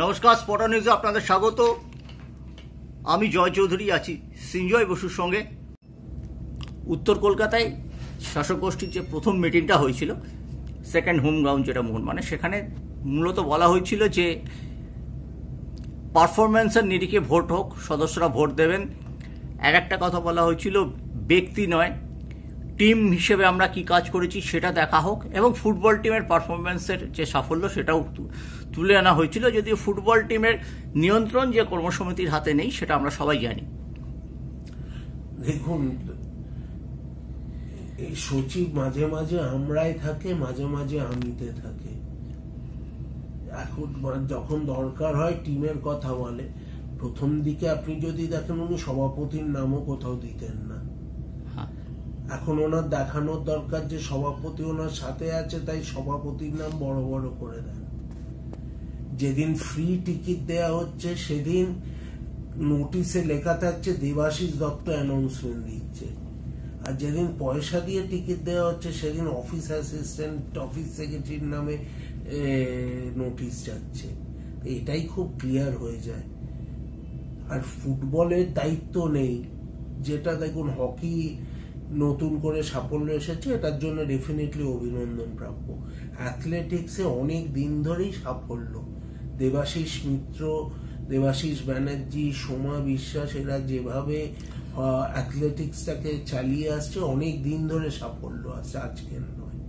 নমস্কার, স্পটার নিউজে আপনাদের স্বাগত। আমি জয় চৌধুরী আছি সিঞ্জয় বসুর সঙ্গে। উত্তর কলকাতায় শাসক গোষ্ঠীর যে প্রথম মিটিংটা হয়েছিল, সেকেন্ড হোম গ্রাউন্ড যেটা মোহনবাগানে, সেখানে মূলত বলা হয়েছিল যে পারফরম্যান্সের নিরিখে ভোট হোক, সদস্যরা ভোট দেবেন। একটা কথা বলা হয়েছিল, ব্যক্তি নয়, টিম হিসেবে আমরা কি কাজ করেছি সেটা দেখা হোক, এবং ফুটবল টিমের পারফরমেন্সের যে সাফল্য সেটাও তুলে আনা হয়েছিল। যদিও ফুটবল টিমের নিয়ন্ত্রণ যে কর্মসমিতির হাতে নেই সেটা আমরা সবাই জানি। দেখুন, এই সচিব মাঝে মাঝে আমরাই থাকে, মাঝে মাঝে আমিতে থাকে। এখন যখন দরকার হয় টিমের কথা বলে। প্রথম দিকে আপনি যদি দেখেন, উনি সভাপতির নামও কোথাও দিতেন না। এখন ওনার দেখানোর দরকার যে সভাপতি ওনার সাথে আছে, তাই সভাপতির নাম বড় বড় করে দেন। যেদিন ফ্রি টিকিট দেয়া হচ্ছে সেদিন নোটিশে লেখা থাকছে দেবাশিস দত্ত অ্যানাউন্সমেন্ট দিচ্ছে, আর যেদিন পয়সা দিয়ে টিকিট দেওয়া হচ্ছে সেদিন অফিস অ্যাসিস্ট্যান্ট, অফিস সেক্রেটারির নামে নোটিশ যাচ্ছে। এটাই খুব ক্লিয়ার হয়ে যায়। আর ফুটবলের দায়িত্ব নেই, যেটা দেখুন হকি নতুন করে সাফল্য এসেছে, এটার জন্য ডেফিনেটলি অভিনন্দন প্রাপ্য। অ্যাথলেটিক্সে অনেক দিন ধরেই সাফল্য। দেবাশিস মিত্র, দেবাশিস ব্যানার্জি, সোমা বিশ্বাস, এরা যেভাবে অ্যাথলেটিক্সটাকে চালিয়ে আসছে, অনেক দিন ধরে সাফল্য আছে, আজকের নয়।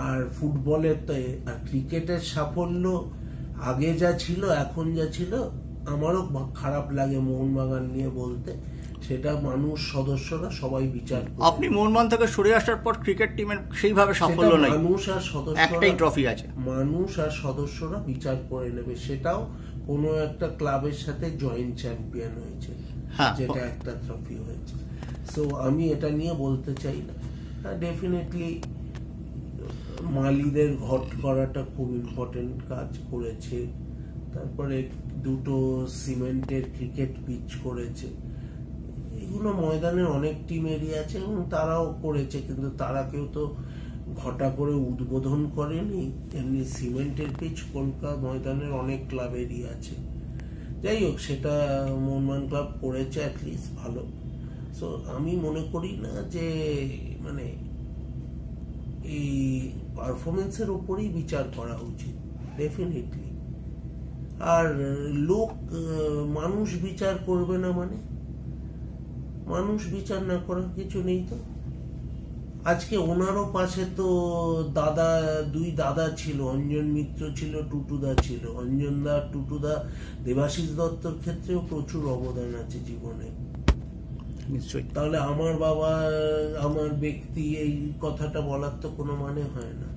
আর ফুটবলের তো, আর ক্রিকেটের সাফল্য আগে যা ছিল, এখন যা ছিল, আমারও খারাপ লাগে মোহনবাগান নিয়ে বলতে। সেটা মানুষ, সদস্যরা সবাই বিচার করে। আপনি মোহনবাগান থেকে সরে আসার পর ক্রিকেট টিমের সেইভাবে সাফল্য নাই, মানুষ আর সদস্যরা, একটাই ট্রফি আছে, মানুষ আর সদস্যরা বিচার করে নেবে। সেটাও কোনো একটা ক্লাবের সাথে জয়েন্ট চ্যাম্পিয়ন হয়েছে, যেটা একটা ট্রফি হয়েছে। সো আমি এটা নিয়ে বলতে চাই না। ডেফিনেটলি মালিদের ঘট করাটা খুব ইম্পর্টেন্ট কাজ করেছে। তারপরে দুটো সিমেন্টের ক্রিকেট পিচ করেছে। এগুলো ময়দানের অনেক টিমেরই আছে এবং তারাও করেছে, কিন্তু তারা কেউ তো ঘটা করে উদ্বোধন করেনি। এমনি সিমেন্টের পিচ কলকাতা ময়দানের অনেক ক্লাবেরই আছে। যাই হোক, সেটা মোহনবাগান ক্লাব করেছে, অ্যাটলিস্ট ভালো। সো আমি মনে করি না যে মানে এই পারফরমেন্সের উপরেই বিচার করা উচিত, ডেফিনেটলি। আর মানুষ বিচার করবে না মানে, মানুষ বিচার না করার কিছু নেই তো। আজকে ওনারও পাশে তো দুই দাদা ছিল, অঞ্জন মিত্র ছিল, টুটুদা ছিল। অঞ্জন দা, টুটুদা, দেবাশিস দত্তর ক্ষেত্রেও প্রচুর অবদান আছে জীবনে। নিশ্চয়ই। তাহলে আমার বাবা, আমার ব্যক্তি, এই কথাটা বলার তো কোনো মানে হয় না।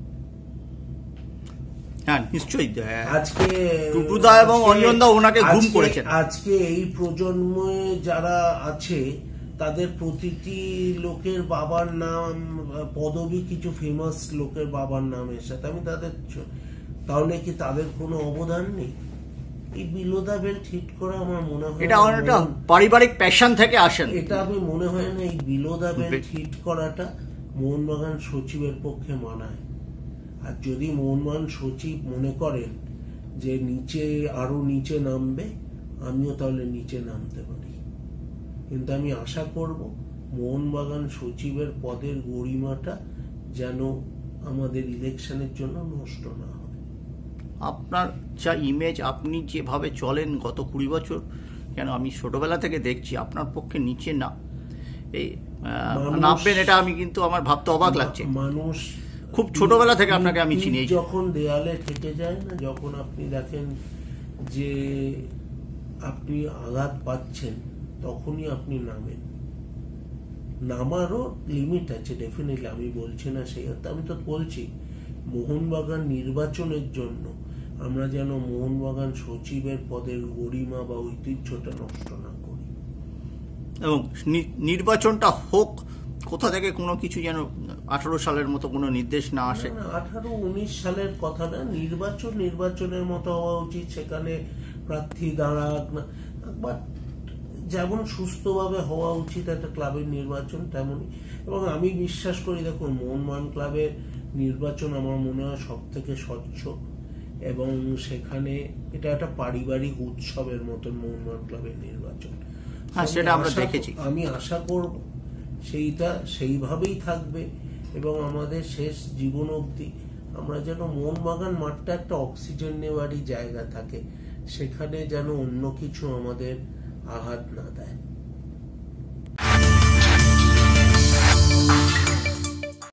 হ্যাঁ, নিশ্চয়ই। আজকে টুটুদা এবং অঞ্জনদা ওনাকে ঘুম করেছেন। আজকে এই প্রজন্মে যারা আছে, তাদের প্রতিটি লোকের বাবার নাম, পদবী, কিছু ফেমাস লোকের বাবার নামের সাথে, আমি তাদের, তাহলে কি তাদের কোনো অবদান নেই? এই বিলো দ্য বেল্ট হিট করা আমার মনে হয় এটা অনেকটা পারিবারিক প্যাশন থেকে আসেন। এটা আমি মনে হয় না এই বিলো দ্য বেল্ট হিট করাটা মোহনবাগান সচিবের পক্ষে মানায়। আর যদি মোহনবাগান সচিব মনে করেন যে নিচে, আরো নিচে নামবে, আমিও তাহলে নিচে নামতে পারি। কিন্তু আমি আশা করব মোহনবাগান সচিবের পদের গরিমাটা যেন আমাদের ইলেকশনের জন্য নষ্ট না হয়। আপনার যা ইমেজ, আপনি যেভাবে চলেন গত 20 বছর, কেন আমি ছোটবেলা থেকে দেখছি, আপনার পক্ষে নিচে না এই নামবেন, এটা আমি কিন্তু আমার ভাবতে অবাক লাগছে। মানুষ খুব ছোটবেলা থেকে আপনাকে আমি চিনি। যখন দেয়ালে ঠেকে যায় না, যখন আপনি দেখেন যে আপনি আঘাত পাচ্ছেন, তখনই আপনি নামেন। নামারও লিমিট আছে, ডেফিনেটলি আমি বলছি না সেই অর্থে। আমি তো বলছি মোহনবাগান নির্বাচনের জন্য আমরা যেন মোহনবাগান সচিবের পদের গরিমা বা ঐতিহ্যটা নষ্ট না করি, এবং নির্বাচনটা হোক কোথা থেকে কোনো কিছু যেন 18 সালের মতো কোনো নির্দেশ না আসে। 18-19 সালের কথা না, নির্বাচনের মতো হওয়া উচিত। সেখানে প্রার্থী দাঁড়াক না, বাট যেমন সুস্থভাবে হওয়া উচিত একটা ক্লাবের নির্বাচন, তেমনই। এবং আমি বিশ্বাস করি, দেখুন মোহনবাগান ক্লাবের নির্বাচন আমার মনে হয় সব থেকে স্বচ্ছ এবং সেখানে এটা একটা পারিবারিক উৎসবের মতন মোহনবাগান ক্লাবের নির্বাচন। হ্যাঁ, সেটা আমরা দেখেছি। আমি আশা করব সেইটা সেইভাবেই থাকবে এবং আমাদের শেষ জীবন অবধি আমরা যেন মোহনবাগান মাঠটা একটা অক্সিজেন নেওয়ারই জায়গা থাকে, সেখানে যেন অন্য কিছু আমাদের আঘাত না দেয়।